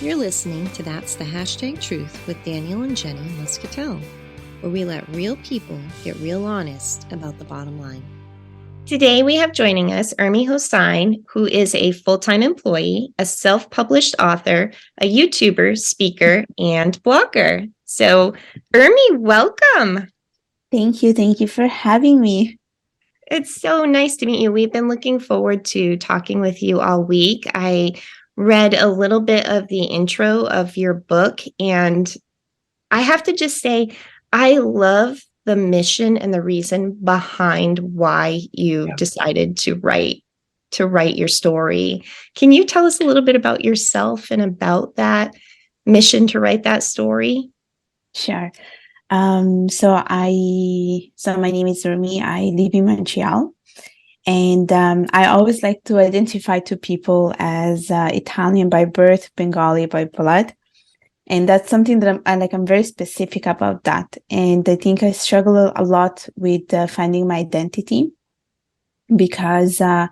You're listening to That's the Hashtag Truth with Daniel and Jenny Muscatell, where we let real people get real honest about the bottom line. Today we have joining us Urmi Hossain, who is a full-time employee, a self-published author, a YouTuber, speaker, and blogger. So, Urmi, welcome. Thank you. Thank you for having me. It's so nice to meet you. We've been looking forward to talking with you all week. I read a little bit of the intro of your book, and I have to just say, I love the mission and the reason behind why you decided to write your story. Can you tell us a little bit about yourself and about that mission to write that story? Sure. So my name is Urmi. I live in Montreal. And I always like to identify to people as Italian by birth, Bengali by blood. And that's something that I'm very specific about that. And I think I struggle a lot with finding my identity because I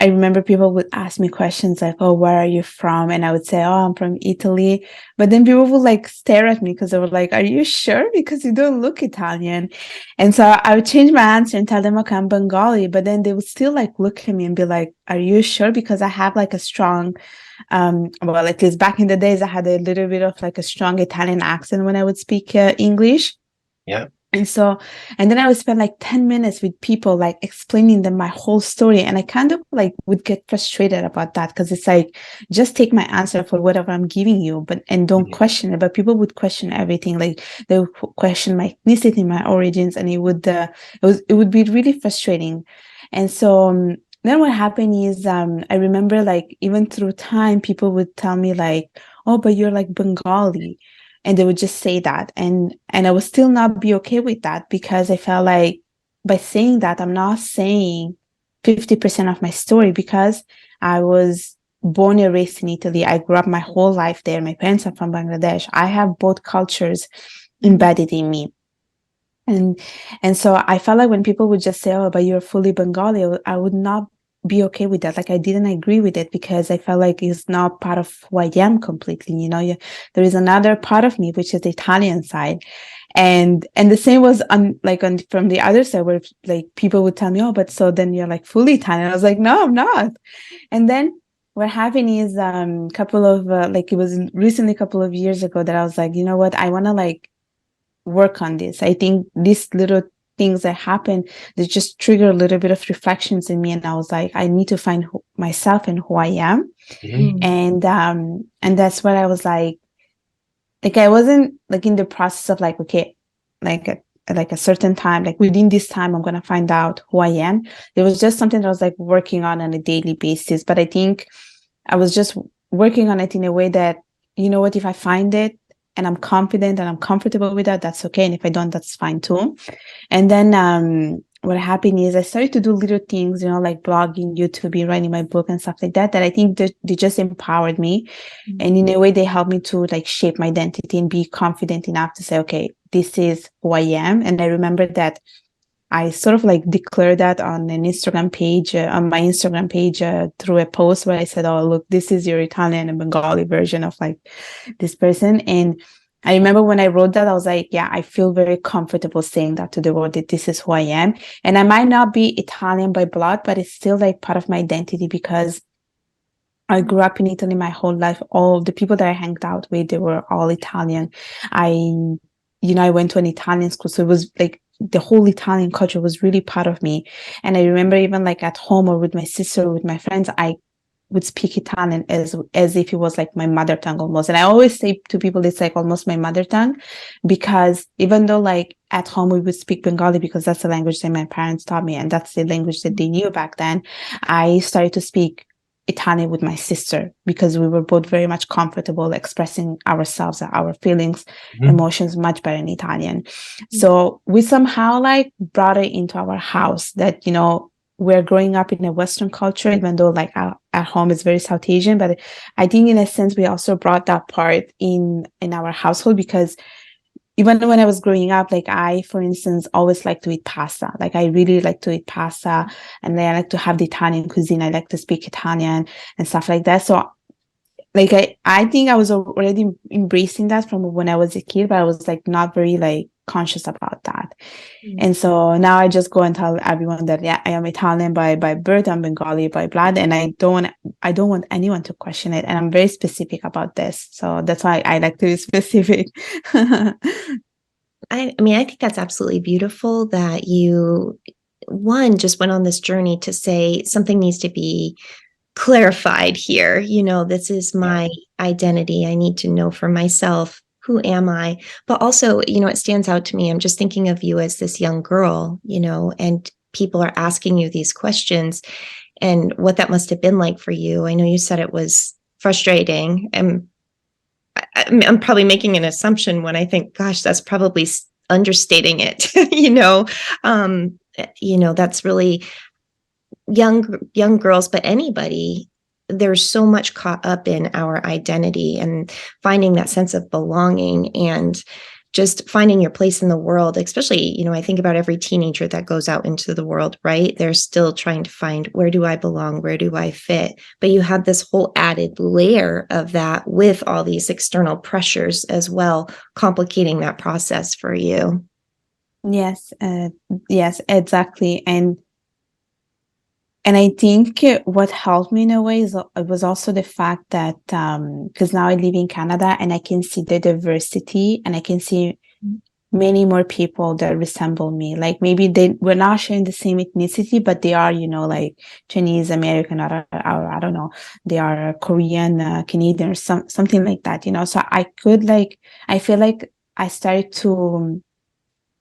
remember people would ask me questions like, oh, where are you from? And I would say, oh, I'm from Italy. But then people would like stare at me because they were like, are you sure? Because you don't look Italian. And so I would change my answer and tell them, okay, I'm Bengali. But then they would still like look at me and be like, are you sure? Because I have like a strong, well, at least back in the days, I had a little bit of like a strong Italian accent when I would speak English. Yeah. And then I would spend like 10 minutes with people, like explaining them my whole story. And I kind of like would get frustrated about that because it's like, just take my answer for whatever I'm giving you, and don't question it. But people would question everything. Like they would question my ethnicity, my origins, and it would be really frustrating. And so then what happened is, I remember like even through time, people would tell me like, oh, but you're like Bengali. And they would just say that. And I would still not be okay with that because I felt like by saying that, I'm not saying 50% of my story because I was born and raised in Italy. I grew up my whole life there. My parents are from Bangladesh. I have both cultures embedded in me. And so I felt like when people would just say, oh, but you're fully Bengali, I would not be okay with that. Like I didn't agree with it because I felt like it's not part of who I am completely. You know, there is another part of me, which is the Italian side. And the same was from the other side where like people would tell me, oh, but so then you're like fully Italian. I was like, no, I'm not. And then what happened is couple of it was recently a couple of years ago that I was like, you know what, I want to like work on this. I think these little things that happen, they just trigger a little bit of reflections in me. And I was like, I need to find myself and who I am. Mm-hmm. And that's what I was like I wasn't like in the process of like, okay, like a certain time, like within this time, I'm going to find out who I am. It was just something that I was like working on a daily basis. But I think I was just working on it in a way that, you know what, if I find it, and I'm confident and I'm comfortable with that, that's okay. And if I don't, that's fine too. And then what happened is I started to do little things, you know, like blogging, YouTube, writing my book and stuff like that, that I think they just empowered me. Mm-hmm. And in a way, they helped me to like shape my identity and be confident enough to say, okay, this is who I am. And I remember that I sort of like declared that on my Instagram page through a post where I said, oh, look, this is your Italian and Bengali version of like this person. And I remember when I wrote that, I was like, yeah, I feel very comfortable saying that to the world, that this is who I am. And I might not be Italian by blood, but it's still like part of my identity because I grew up in Italy my whole life. All the people that I hanged out with, they were all Italian. I went to an Italian school. So it was like, the whole Italian culture was really part of me. And I remember even like at home or with my sister or with my friends, I would speak Italian as if it was like my mother tongue almost. And I always say to people, it's like almost my mother tongue, because even though like at home we would speak Bengali because that's the language that my parents taught me and that's the language that they knew back then, I started to speak Italian with my sister because we were both very much comfortable expressing ourselves, our feelings, emotions much better in Italian. So we somehow like brought it into our house that, you know, we're growing up in a Western culture, even though like our home is very South Asian, but I think in a sense, we also brought that part in our household because even when I was growing up, like I, for instance, always like to eat pasta. Like I really like to eat pasta and then I like to have the Italian cuisine. I like to speak Italian and stuff like that. So like I think I was already embracing that from when I was a kid, but I was like not very like conscious about that. And so now I just go and tell everyone that yeah, I am Italian by birth, I'm Bengali by blood, and I don't want anyone to question it. And I'm very specific about this. So that's why I like to be specific. I mean, I think that's absolutely beautiful that you, one, just went on this journey to say something needs to be clarified here. This is my identity. I need to know for myself, who am I? But also, it stands out to me. I'm just thinking of you as this young girl, and people are asking you these questions and what that must have been like for you. I know you said it was frustrating, and I'm probably making an assumption when I think, gosh, that's probably understating it. That's really young girls, but anybody. There's so much caught up in our identity and finding that sense of belonging and just finding your place in the world, especially, I think about every teenager that goes out into the world, right? They're still trying to find, where do I belong? Where do I fit? But you have this whole added layer of that with all these external pressures as well, complicating that process for you. Yes, yes, exactly. And I think what helped me in a way is it was also the fact that because now I live in Canada and I can see the diversity and I can see many more people that resemble me. Like maybe we're not sharing the same ethnicity, but they are, like Chinese American or I don't know, they are Korean, Canadian or something like that, So I feel like I started to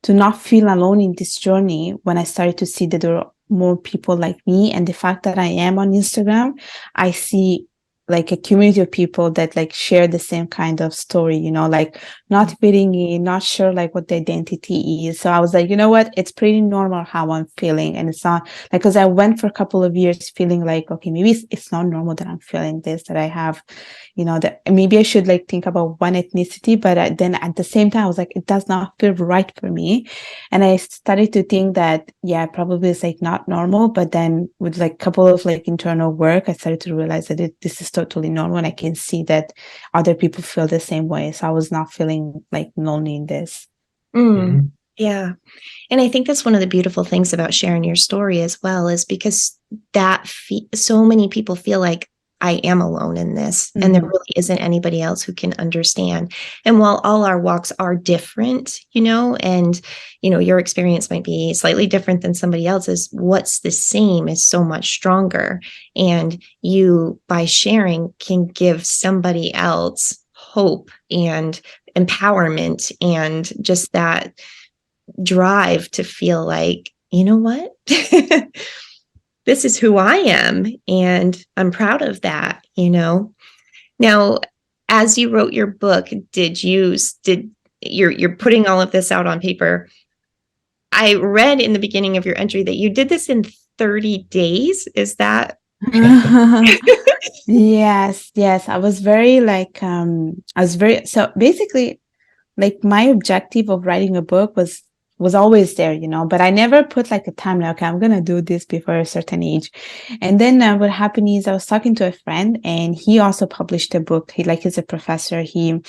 not feel alone in this journey when I started to see that there are more people like me. And the fact that I am on Instagram, I see like a community of people that like share the same kind of story, like not fitting in, not sure like what the identity is. So I was like, you know what? It's pretty normal how I'm feeling. And it's not like, because I went for a couple of years feeling like, okay, maybe it's not normal that I'm feeling this, that I have, that maybe I should like think about one ethnicity, but then at the same time, I was like, it does not feel right for me. And I started to think that, yeah, probably it's like not normal. But then with like a couple of like internal work, I started to realize that this is totally normal. And I can see that other people feel the same way. So I was not feeling like lonely in this. Yeah. And I think that's one of the beautiful things about sharing your story as well, is because that so many people feel like I am alone in this, and there really isn't anybody else who can understand. And while all our walks are different, and, your experience might be slightly different than somebody else's, what's the same is so much stronger. And you, by sharing, can give somebody else hope and empowerment and just that drive to feel like, you know what? This is who I am, and I'm proud of that, Now, as you wrote your book, you're putting all of this out on paper. I read in the beginning of your entry that you did this in 30 days. Is that Yes. I was very like so basically like my objective of writing a book was always there, but I never put like a timeline. Okay, I'm gonna do this before a certain age. And then what happened is I was talking to a friend, and he also published a book. He's a professor. He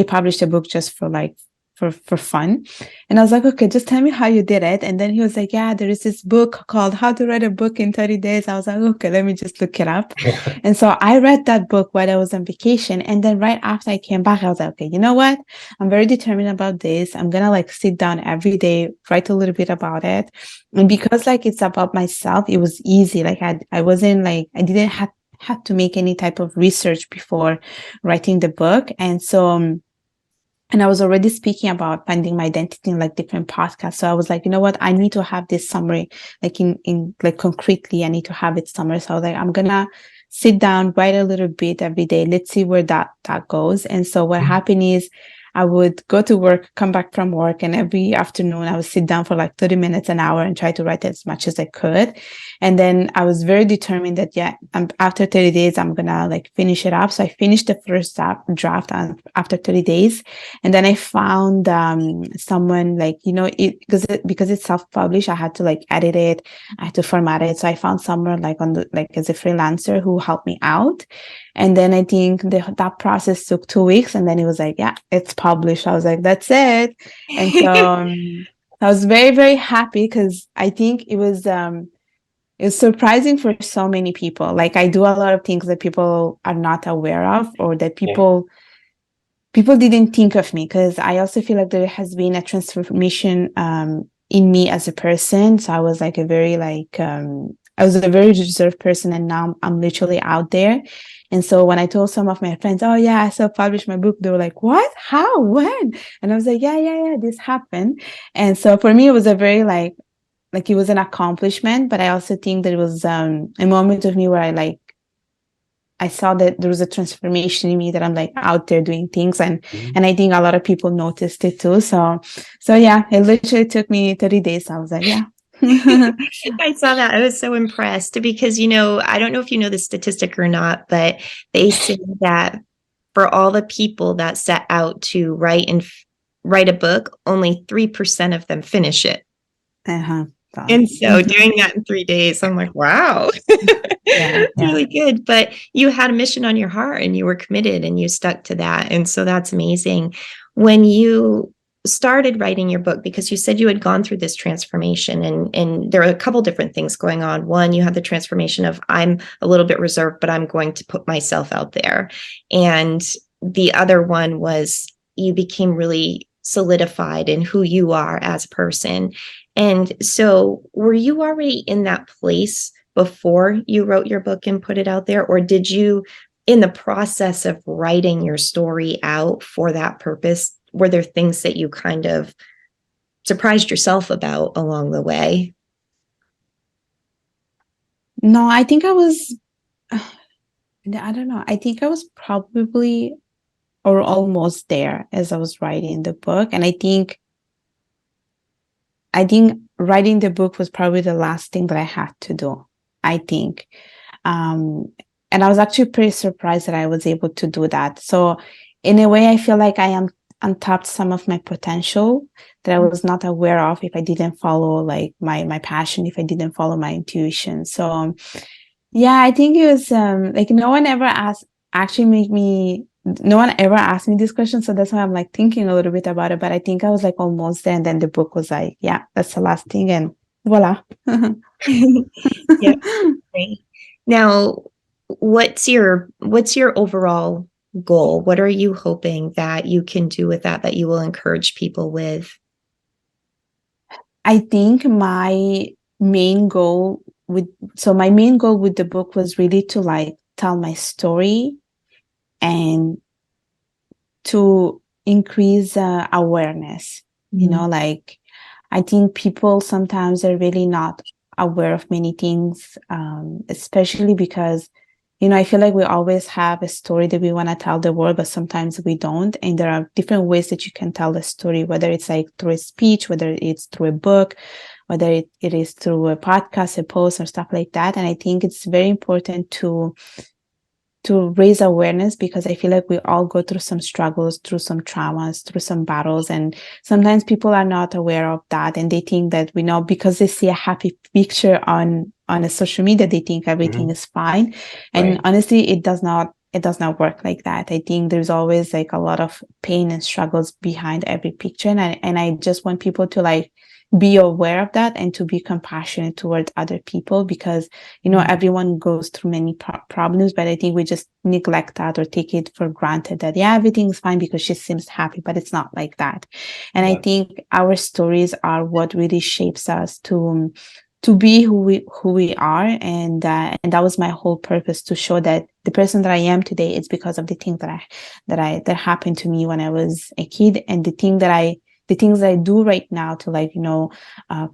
published a book just for like for fun. And I was like, okay, just tell me how you did it. And then he was like, yeah, there is this book called How to Write a Book in 30 Days. I was like, okay, let me just look it up. And so I read that book while I was on vacation. And then right after I came back, I was like, okay, you know what? I'm very determined about this. I'm going to like sit down every day, write a little bit about it. And because like it's about myself, it was easy. Like I wasn't like, I didn't have to make any type of research before writing the book. And so, and I was already speaking about finding my identity in like different podcasts. So I was like, you know what? I need to have this summary, like in like concretely, I need to have it summary. So I was like, I'm going to sit down, write a little bit every day. Let's see where that goes. And so what happened is I would go to work, come back from work, and every afternoon I would sit down for like 30 minutes, an hour, and try to write as much as I could. And then I was very determined that, after 30 days, I'm going to like finish it up. So I finished the first draft after 30 days. And then I found someone like, because it's self-published, I had to like edit it. I had to format it. So I found someone like as a freelancer who helped me out. And then I think that process took 2 weeks, and then it was like, yeah, it's published. I was like, that's it. And so I was very, very happy because I think it's surprising for so many people. Like I do a lot of things that people are not aware of, or that people didn't think of me, because I also feel like there has been a transformation in me as a person. So I was like I was a very reserved person, and now I'm literally out there. And so when I told some of my friends, oh yeah, I self-published my book, they were like, what? How? When? And I was like, yeah, this happened. And so for me, it was a very like it was an accomplishment, but I also think that it was a moment of me where I saw that there was a transformation in me, that I'm like out there doing things, and I think a lot of people noticed it too. So yeah, it literally took me 30 days. I was like, yeah. I saw that. I was so impressed because, I don't know if you know the statistic or not, but they say that for all the people that set out to write a book, only 3% of them finish it. Uh-huh. And so doing that in 3 days, I'm like, wow, it's really good. But you had a mission on your heart and you were committed and you stuck to that. And so that's amazing. When you started writing your book, because you said you had gone through this transformation, and there are a couple different things going on. One, you had the transformation of, I'm a little bit reserved, but I'm going to put myself out there. And the other one was you became really solidified in who you are as a person. And so were you already in that place before you wrote your book and put it out there? Or did you, in the process of writing your story out for that purpose, were there things that you kind of surprised yourself about along the way? No, I think I don't know. I think I was probably or almost there as I was writing the book. And I think writing the book was probably the last thing that I had to do, I think. And I was actually pretty surprised that I was able to do that. So in a way, I feel like I am untapped some of my potential that I was not aware of if I didn't follow like my passion, if I didn't follow my intuition. So yeah, I think it was like no one ever asked me this question. So that's why I'm like thinking a little bit about it. But I think I was like almost there. And then the book was like, yeah, that's the last thing. And voila. Yeah, great. Now, what's your overall goal? What are you hoping that you can do with that you will encourage people with? I think my main goal with the book was really to like tell my story and to increase awareness. Like I think people sometimes are really not aware of many things, especially because I feel like we always have a story that we want to tell the world, but sometimes we don't. And there are different ways that you can tell the story, whether it's like through a speech, whether it's through a book, whether it is through a podcast, a post, or stuff like that. And I think it's very important to raise awareness, because I feel like we all go through some struggles, through some traumas, through some battles. And sometimes people are not aware of that. And they think that because they see a happy picture on a social media, they think everything is fine. And honestly, it does not work like that. I think there's always like a lot of pain and struggles behind every picture. And I just want people to like be aware of that and to be compassionate towards other people, because everyone goes through many problems, but I think we just neglect that or take it for granted that everything's fine because she seems happy, but it's not like that. And I think our stories are what really shapes us to be who we are, and that was my whole purpose, to show that the person that I am today is because of the things that happened to me when I was a kid, and the things that I do right now to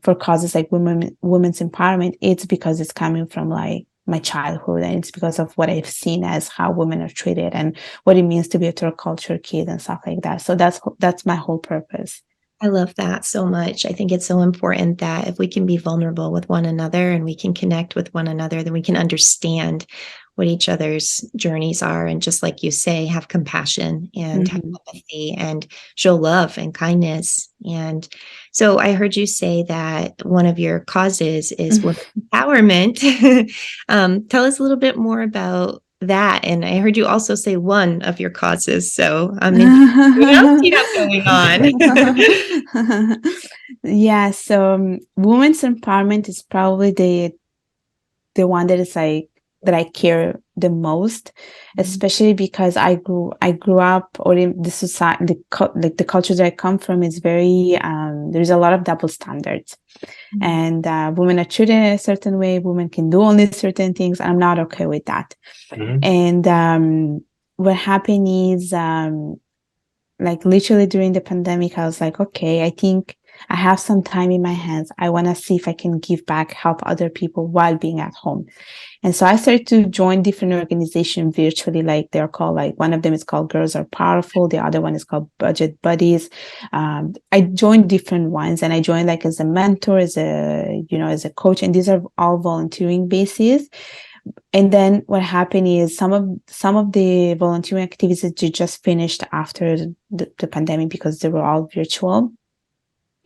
for causes like women's empowerment. It's because it's coming from like my childhood, and it's because of what I've seen as how women are treated and what it means to be a third culture kid and stuff like that. So that's my whole purpose. I love that so much. I think it's so important that if we can be vulnerable with one another and we can connect with one another, then we can understand what each other's journeys are. And just like you say, have compassion and have empathy and show love and kindness. And so I heard you say that one of your causes is women empowerment. Tell us a little bit more about that. And I heard you also say one of your causes. So I'm interested. What else do you have going on? Yeah, so women's empowerment is probably the one that is like that I care the most, especially because I grew up, or in the society, like the culture that I come from is very there's a lot of double standards, and women are treated a certain way. Women can do only certain things. I'm not okay with that. And what happened is like literally during the pandemic, I was like, okay, I think I have some time in my hands. I want to see if I can give back, help other people while being at home. And so I started to join different organizations virtually, like they're called, like one of them is called Girls Are Powerful. The other one is called Budget Buddies. I joined different ones, and I joined like as a mentor, as a coach, and these are all volunteering basis. And then what happened is some of the volunteering activities that just finished after the pandemic, because they were all virtual.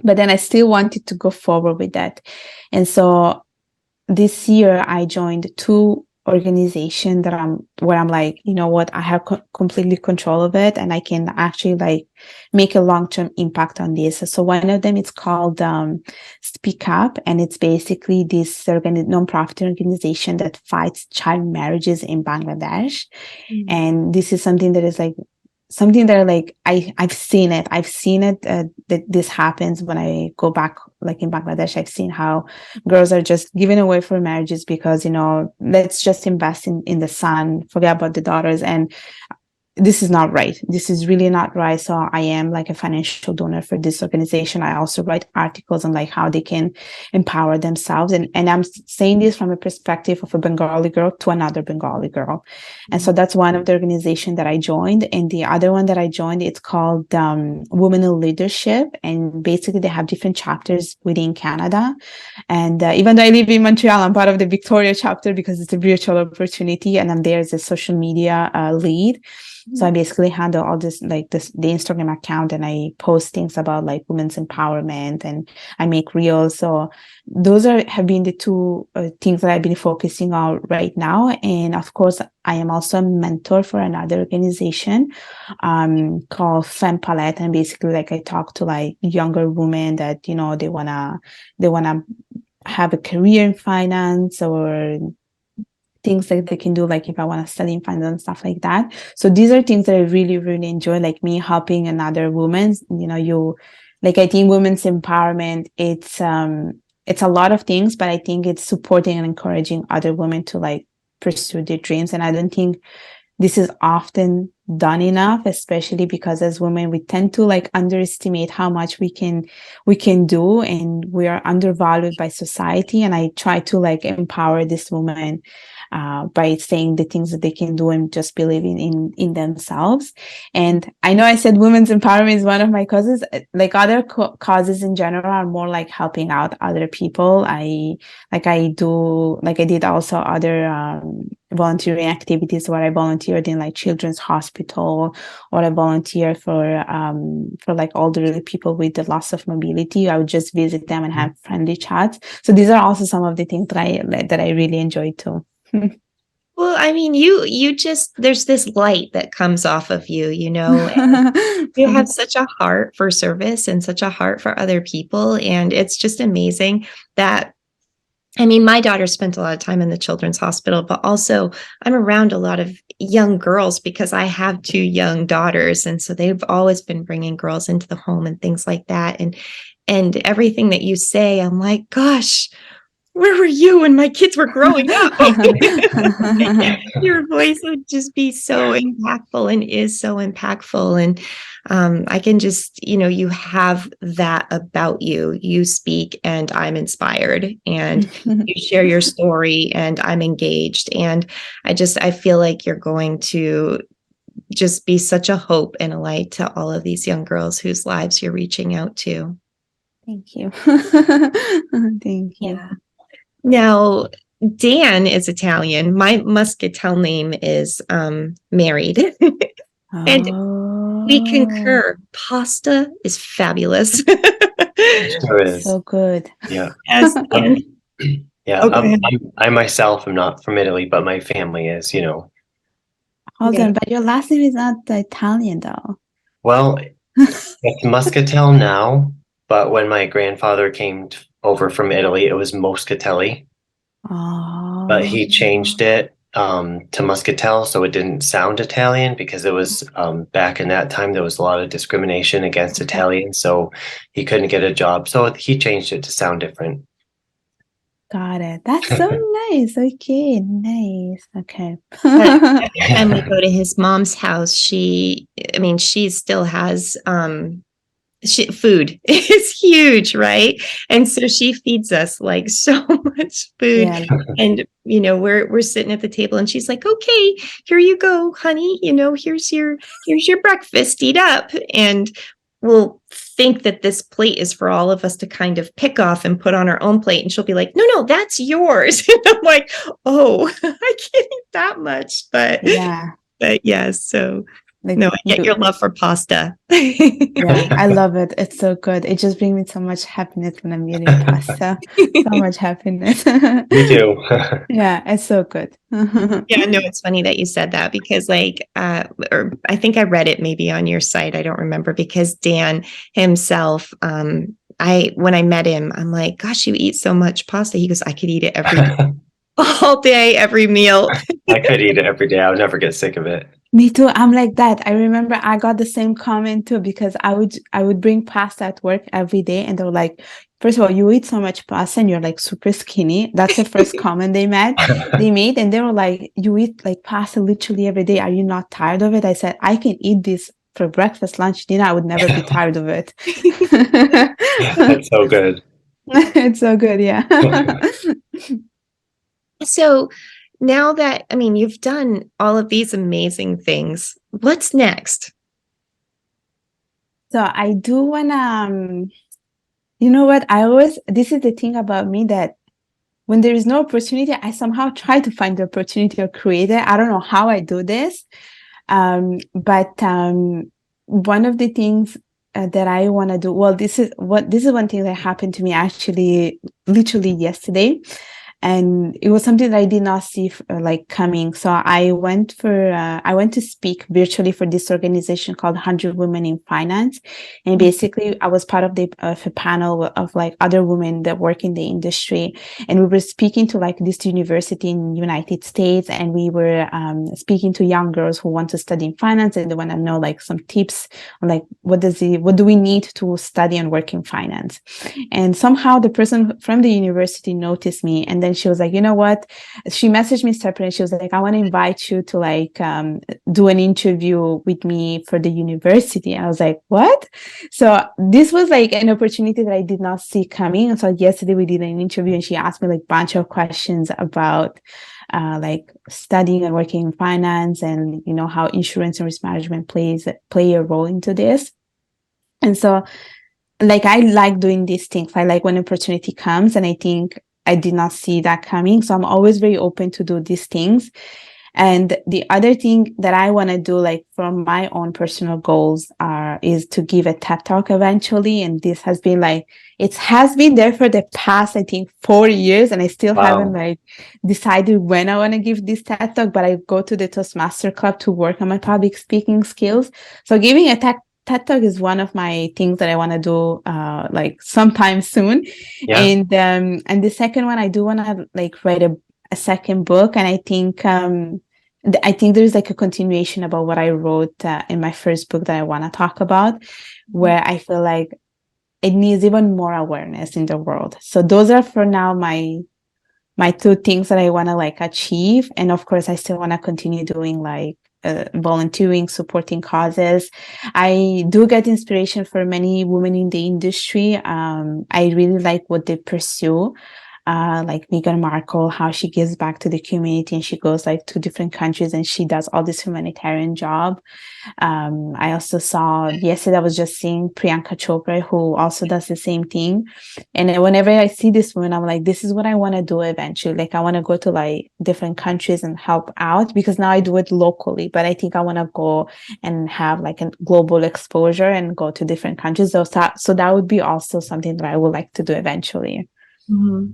But then I still wanted to go forward with that. And so this year I joined two organizations where I'm like, you know what, I have completely control of it, and I can actually like make a long-term impact on this. So one of them is called Speak Up, and it's basically this non-profit organization that fights child marriages in Bangladesh. And this is something that is like something that like I've seen it that this happens when I go back, like in Bangladesh. I've seen how girls are just given away for marriages because, let's just invest in the son, forget about the daughters. And this is not right. This is really not right. So I am like a financial donor for this organization. I also write articles on like how they can empower themselves. And I'm saying this from a perspective of a Bengali girl to another Bengali girl. And so that's one of the organizations that I joined. And the other one that I joined, it's called Women in Leadership. And basically they have different chapters within Canada. And even though I live in Montreal, I'm part of the Victoria chapter because it's a virtual opportunity. And I'm there as a social media lead. So I basically handle all this, like the Instagram account, and I post things about like women's empowerment, and I make reels. So those have been the two things that I've been focusing on right now. And of course, I am also a mentor for another organization called Femme Palette. And basically, like I talk to like younger women that, they wanna have a career in finance, or things that they can do, like if I want to study in finance and stuff like that. So these are things that I really, really enjoy, like me helping another woman. I think women's empowerment, it's a lot of things, but I think it's supporting and encouraging other women to like pursue their dreams. And I don't think this is often done enough, especially because as women, we tend to like underestimate how much we can do, and we are undervalued by society. And I try to like empower this woman by saying the things that they can do and just believing in themselves. And I know I said women's empowerment is one of my causes. Like other causes in general are more like helping out other people. I did also other volunteering activities where I volunteered in like children's hospital, or I volunteer for like elderly people with the loss of mobility. I would just visit them and have friendly chats. So these are also some of the things that I really enjoy too. Well, I mean, you just, there's this light that comes off of you, you have such a heart for service and such a heart for other people. And it's just amazing that, I mean, my daughter spent a lot of time in the children's hospital, but also I'm around a lot of young girls because I have two young daughters. And so they've always been bringing girls into the home and things like that. And everything that you say, I'm like, gosh, where were you when my kids were growing up? Your voice would just be so impactful, and is so impactful. And I can just, you have that about you. You speak and I'm inspired, and you share your story and I'm engaged. And I feel like you're going to just be such a hope and a light to all of these young girls whose lives you're reaching out to. Thank you. Thank you. Yeah. Now, Dan is Italian. My Muscatell name is married. And we concur. Pasta is fabulous. Sure is. So good. Yeah. Yes. Yeah. I myself am not from Italy, but my family is, Hold on, but your last name is not Italian though. Well, it's Muscatell now, but when my grandfather came over from Italy, it was Moscatelli, but Oh, he changed it to Muscatel so it didn't sound Italian because it was back in that time there was a lot of discrimination against Italians, so he couldn't get a job. So he changed it to sound different. got it. That's so nice. Okay, nice. Okay. Every time we go to his mom's house, she still has food is huge, right? And so she feeds us like so much food. Yeah. And we're sitting at the table and she's like, okay, here you go, honey. Here's your breakfast, eat up. And we'll think that this plate is for all of us to kind of pick off and put on our own plate. And she'll be like, no, that's yours. And I'm like, oh, I can't eat that much. But yeah, so like, no, I get your love for pasta. Yeah, I love it. It's so good. It just brings me so much happiness when I'm eating pasta. So much happiness. Me too. Yeah, it's so good. Yeah, no, it's funny that you said that because or I think I read it maybe on your site. I don't remember because Dan himself, when I met him, I'm like, gosh, you eat so much pasta. He goes, I could eat it every all day, every meal. I could eat it every day. I would never get sick of it. Me too. I'm like that. I remember I got the same comment too because I would bring pasta at work every day and they were like, first of all, you eat so much pasta and you're like super skinny. That's the first comment they made. And they were like, you eat like pasta literally every day. Are you not tired of it? I said, I can eat this for breakfast, lunch, dinner. I would never be tired of it. It's so good. It's so good. Yeah. So now that, you've done all of these amazing things, what's next? So I do want to, this is the thing about me that when there is no opportunity, I somehow try to find the opportunity or create it. I don't know how I do this. But one of the things that I want to do, well, this is one thing that happened to me actually literally yesterday. And it was something that I did not see coming. So I went to speak virtually for this organization called 100 Women in Finance. And basically I was part of a panel of like other women that work in the industry. And we were speaking to like this university in the United States. And we were speaking to young girls who want to study in finance and they want to know like some tips on like, what do we need to study and work in finance? And somehow the person from the university noticed me. And then she was like, you know what? She messaged me separately. She was like, I want to invite you to like do an interview with me for the university. And I was like, what? So this was like an opportunity that I did not see coming. And so yesterday we did an interview and she asked me like a bunch of questions about like studying and working in finance and, how insurance and risk management play a role into this. And so like, I like doing these things. I like when opportunity comes and I think I did not see that coming. So I'm always very open to do these things. And the other thing that I want to do, like from my own personal goals is to give a TED Talk eventually. And this has been it has been there for the past, I think 4 years. And I still haven't like decided when I want to give this TED Talk, but I go to the Toastmaster Club to work on my public speaking skills. So giving a TED Talk is one of my things that I want to do like sometime soon. Yeah. And the second one, I do want to like write a second book. And I think there's like a continuation about what I wrote in my first book that I want to talk about, where I feel like it needs even more awareness in the world. So those are for now my two things that I want to like achieve. And of course, I still want to continue doing like volunteering, supporting causes. I do get inspiration for many women in the industry. I really like what they pursue. Like Meghan Markle, how she gives back to the community and she goes like to different countries and she does all this humanitarian job. I also saw yesterday, I was just seeing Priyanka Chopra, who also does the same thing. And whenever I see this woman, I'm like, this is what I want to do eventually. Like I want to go to like different countries and help out because now I do it locally, but I think I want to go and have like a global exposure and go to different countries. So that would be also something that I would like to do eventually.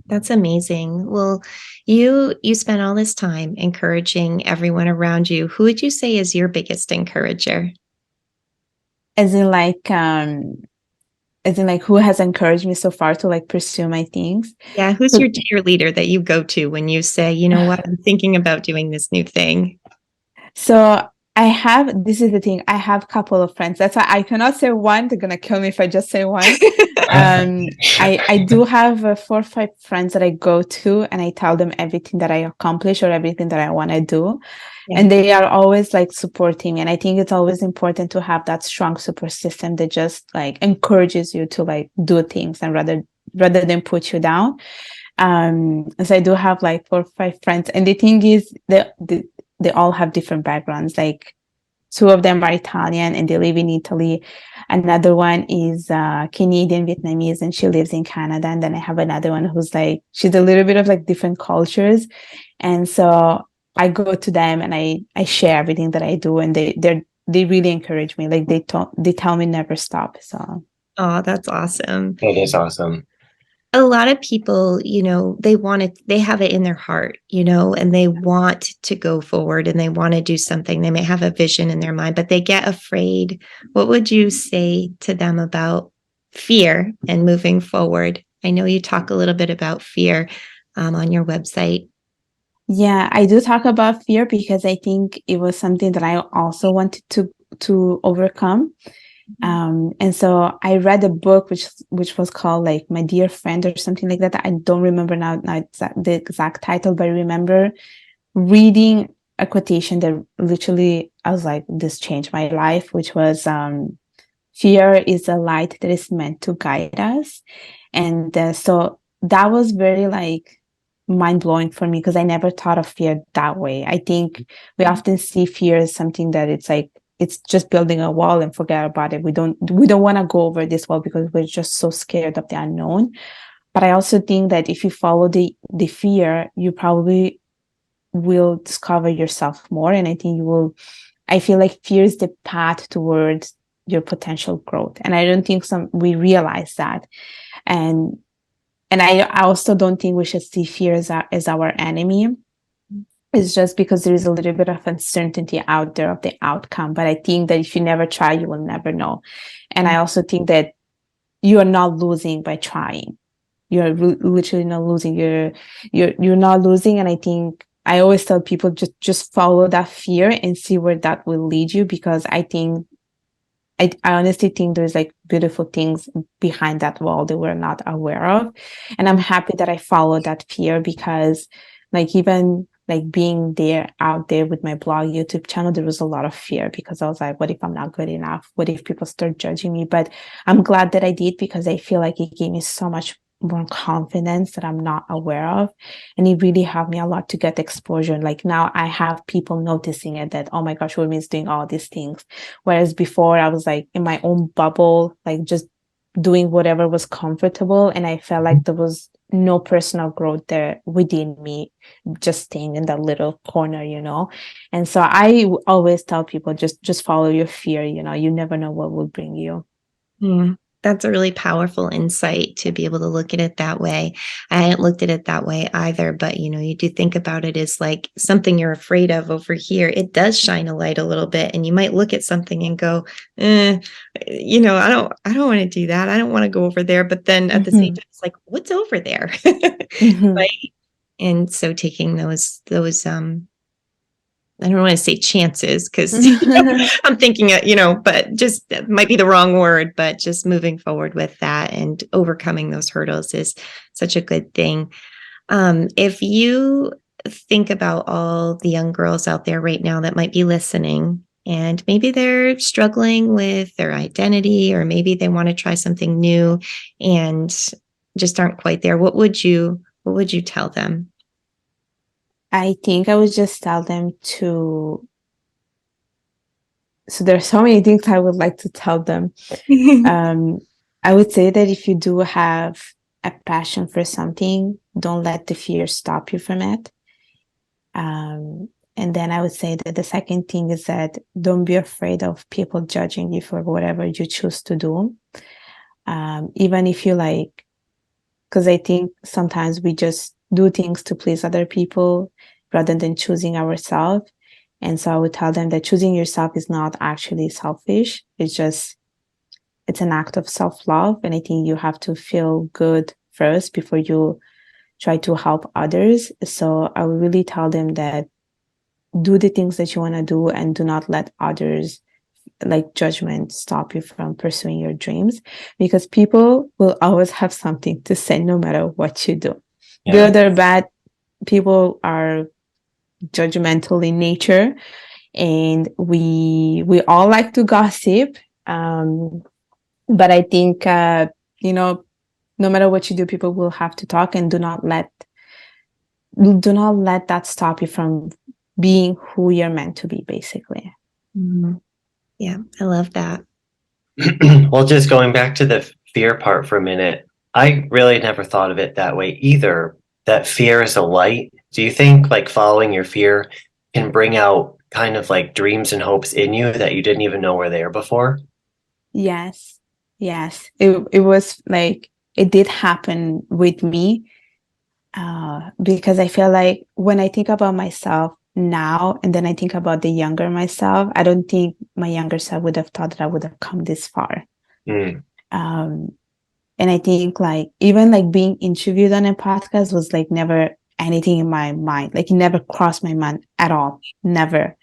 That's amazing. Well, you spent all this time encouraging everyone around you. Who would you say is your biggest encourager? As in like who has encouraged me so far to like pursue my things. Yeah, who's your cheerleader that you go to when you say, you know what, I'm thinking about doing this new thing? So this is the thing, I have a couple of friends. That's why I cannot say one. They're gonna kill me if I just say one. I do have 4 or 5 friends that I go to and I tell them everything that I accomplish or everything that I want to do. Yeah. And they are always like supporting me. And I think it's always important to have that strong support system that just like encourages you to like do things and rather than put you down. So I do have like 4 or 5 friends. And the thing is they all have different backgrounds. Like 2 of them are Italian and they live in Italy. Another one is Canadian Vietnamese and she lives in Canada. And then I have another one who's like, she's a little bit of like different cultures. And so I go to them and I share everything that I do, and they really encourage me. Like they tell me never stop. So Oh, that's awesome. It is awesome. A lot of people, they have it in their heart, and they want to go forward and they want to do something. They may have a vision in their mind, but they get afraid. What would you say to them about fear and moving forward? I know you talk a little bit about fear on your website. yeah, I do talk about fear because I think it was something that I also wanted to overcome. And so I read a book which was called like My Dear Friend or something like that. I don't remember now the exact title, but I remember reading a quotation that literally I was like, this changed my life, which was fear is a light that is meant to guide us. And so that was very like mind blowing for me because I never thought of fear that way. I think we often see fear as something that it's like it's just building a wall and forget about it. We don't want to go over this wall because we're just so scared of the unknown. But I also think that if you follow the fear, you probably will discover yourself more. And I feel like fear is the path towards your potential growth. And I don't think we realize that. And I also don't think we should see fear as our enemy. It's just because there is a little bit of uncertainty out there of the outcome. But I think that if you never try, you will never know. And I also think that you are not losing by trying. You're literally not losing. You're not losing. And I think I always tell people just follow that fear and see where that will lead you, because I honestly think there's like beautiful things behind that wall that we're not aware of. And I'm happy that I followed that fear, because like even like being out there with my blog, YouTube channel, there was a lot of fear because I was like, what if I'm not good enough? What if people start judging me? But I'm glad that I did, because I feel like it gave me so much more confidence that I'm not aware of. And it really helped me a lot to get exposure. Like now I have people noticing it, that, oh my gosh, Urmi is doing all these things. Whereas before I was like in my own bubble, like just doing whatever was comfortable. And I felt like there was no personal growth there within me, just staying in that little corner, And so I always tell people, just follow your fear. You never know what will bring you. Yeah, that's a really powerful insight to be able to look at it that way. I hadn't looked at it that way either, but you do think about it as like something you're afraid of over here. It does shine a light a little bit, and you might look at something and go, I don't want to do that. I don't want to go over there. But then at the same time, it's like, what's over there? Right. And so taking those I don't want to say chances, because I'm thinking, but just that might be the wrong word, but just moving forward with that and overcoming those hurdles is such a good thing. If you think about all the young girls out there right now that might be listening, and maybe they're struggling with their identity, or maybe they want to try something new and just aren't quite there, what would you tell them? I think I would just tell them so there are so many things I would like to tell them. I would say that if you do have a passion for something, don't let the fear stop you from it. And then I would say that the second thing is that don't be afraid of people judging you for whatever you choose to do. Even if you like because I think sometimes we just do things to please other people rather than choosing ourselves. And so I would tell them that choosing yourself is not actually selfish. It's an act of self-love. And I think you have to feel good first before you try to help others. So I would really tell them that do the things that you want to do and do not let others like judgment stop you from pursuing your dreams, because people will always have something to say no matter what you do. Good or bad, people are judgmental in nature, and we all like to gossip. But I think no matter what you do, people will have to talk, and do not let that stop you from being who you're meant to be, basically. Mm-hmm. Yeah, I love that. Well, just going back to the fear part for a minute, I really never thought of it that way either, that fear is a light. Do you think like following your fear can bring out kind of like dreams and hopes in you that you didn't even know were there before? Yes. It was like, it did happen with me, because I feel like when I think about myself now and then I think about the younger myself, I don't think my younger self would have thought that I would have come this far. And I think like even like being interviewed on a podcast was like never anything in my mind. Like it never crossed my mind at all. Never.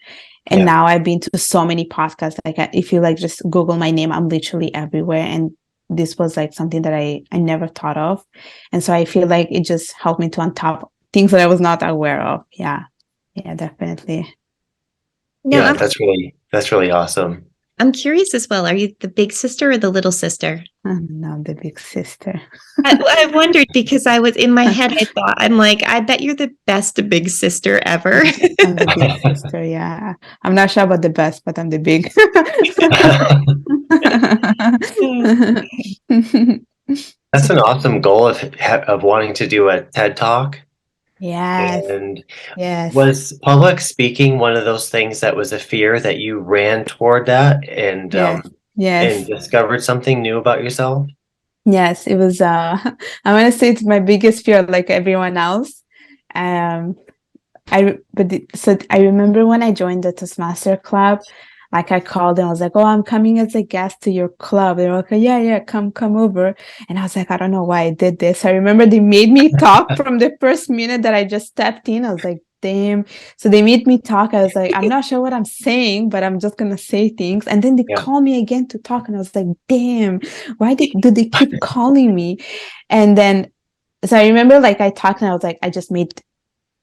And now I've been to so many podcasts. Like if you like just Google my name, I'm literally everywhere. And this was like something that I never thought of. And so I feel like it just helped me to untap things that I was not aware of. Yeah, definitely. Now, That's really awesome. I'm curious as well. Are you the big sister or the little sister? I'm not the big sister. I wondered because I was in my head. I'm like, I bet you're the best big sister ever. I'm the big sister. Yeah, I'm not sure about the best, but I'm the big. That's an awesome goal of wanting to do a TED Talk. Yes. And yes. Was public speaking one of those things that was a fear that you ran toward that and yes. and discovered something new about yourself? Yes, it was I want to say it's my biggest fear, like everyone else. So I remember when I joined the Toastmaster Club, like I called and I was like, oh, I'm coming as a guest to your club. They were like, yeah, come over. And I was like, I don't know why I did this. I remember they made me talk from the first minute that I just stepped in. I was like, damn. So they made me talk. I was like, I'm not sure what I'm saying, but I'm just going to say things. And then they call me again to talk. And I was like, damn, why do they keep calling me? And then, so I remember like I talked and I was like, I just made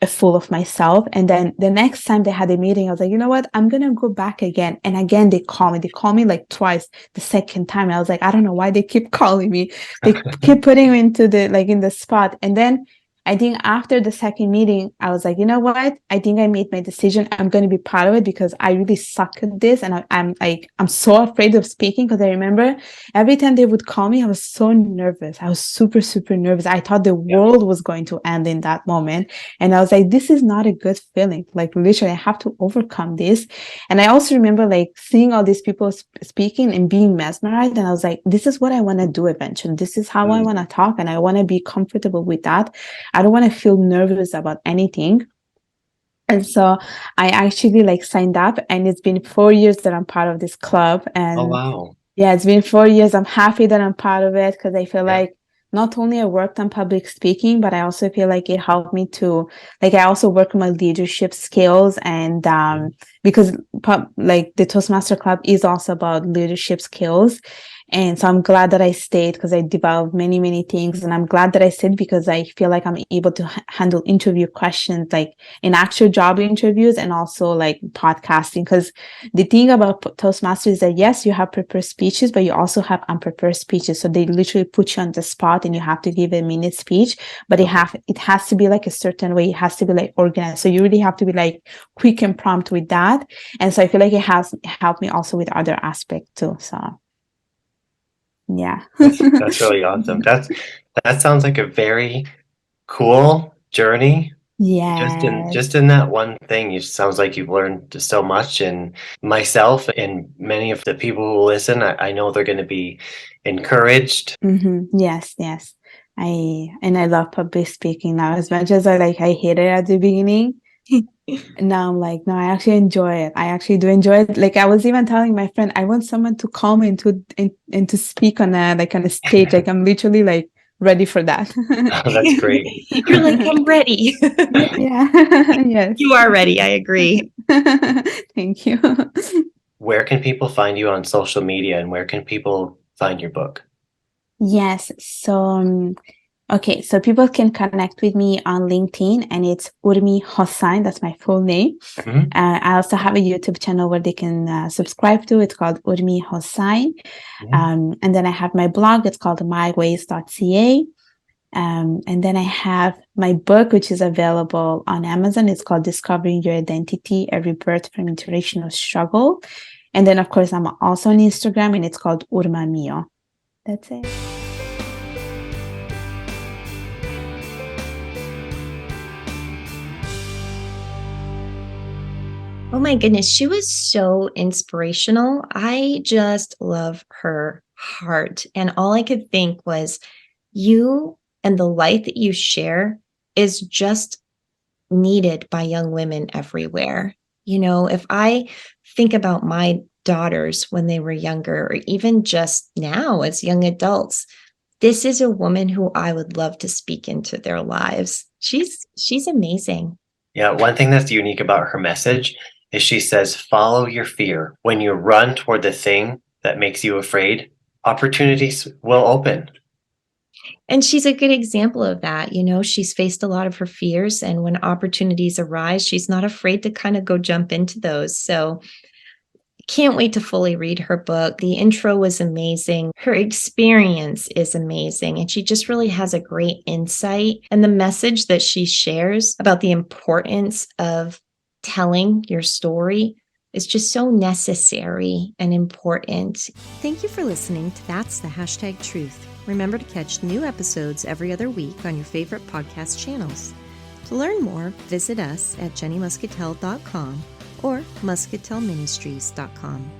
a fool of myself. And then the next time they had a meeting, I was like, you know what? I'm going to go back again. And again, they call me like twice. The second time, I was like, I don't know why they keep calling me. They keep putting me into in the spot. And then I think after the second meeting, I was like, you know what? I think I made my decision. I'm going to be part of it because I really suck at this. And I'm so afraid of speaking, because I remember every time they would call me, I was so nervous. I was super, super nervous. I thought the world was going to end in that moment. And I was like, this is not a good feeling. Like literally, I have to overcome this. And I also remember like seeing all these people speaking and being mesmerized. And I was like, this is what I want to do eventually. This is how I want to talk. And I want to be comfortable with that. I don't want to feel nervous about anything. And so I actually like signed up, and it's been 4 years that I'm part of this club. And oh, wow. Yeah, it's been 4 years. I'm happy that I'm part of it, because I feel like not only I worked on public speaking, but I also feel like it helped me to, like, I also work on my leadership skills. And because like the Toastmaster Club is also about leadership skills. And so I'm glad that I stayed, because I developed many, many things. And I'm glad that I stayed because I feel like I'm able to handle interview questions, like in actual job interviews, and also like podcasting. Because the thing about Toastmasters is that, yes, you have prepared speeches, but you also have unprepared speeches. So they literally put you on the spot and you have to give a minute speech, but it has to be like a certain way. It has to be like organized. So you really have to be like quick and prompt with that. And so I feel like it has helped me also with other aspects too. So yeah. That's really awesome. That sounds like a very cool journey. Yeah. Just in that one thing, it sounds like you've learned so much. And myself and many of the people who listen, I know they're going to be encouraged. Yes. I love public speaking now as much as I hated it at the beginning. Now I'm like, no, I actually enjoy it. I actually do enjoy it. Like I was even telling my friend, I want someone to call me and to speak on a stage. Like I'm literally like ready for that. Oh, that's great. You're like, I'm ready. Yeah. Yes. You are ready. I agree. Thank you. Where can people find you on social media, and where can people find your book? Yes. So, okay. So people can connect with me on LinkedIn, and it's Urmi Hossain. That's my full name. Mhm. I also have a YouTube channel where they can subscribe to. It's called Urmi Hossain. Mhm. And then I have my blog. It's called myways.ca. And then I have my book, which is available on Amazon. It's called Discovering Your Identity, A Rebirth From Interracial Struggle. And then, of course, I'm also on Instagram, and it's called Urma Mio. That's it. Oh my goodness, she was so inspirational. I just love her heart. And all I could think was, you and the light that you share is just needed by young women everywhere. You know, if I think about my daughters when they were younger, or even just now as young adults, this is a woman who I would love to speak into their lives. She's amazing. Yeah, one thing that's unique about her message is she says, follow your fear. When you run toward the thing that makes you afraid, opportunities will open. And she's a good example of that. You know, she's faced a lot of her fears, and when opportunities arise, she's not afraid to kind of go jump into those. So can't wait to fully read her book. The intro was amazing. Her experience is amazing. And she just really has a great insight. And the message that she shares about the importance of telling your story is just so necessary and important. Thank you for listening to That's the Hashtag Truth. Remember to catch new episodes every other week on your favorite podcast channels. To learn more, visit us at jennymuscatell.com or muscatellministries.com.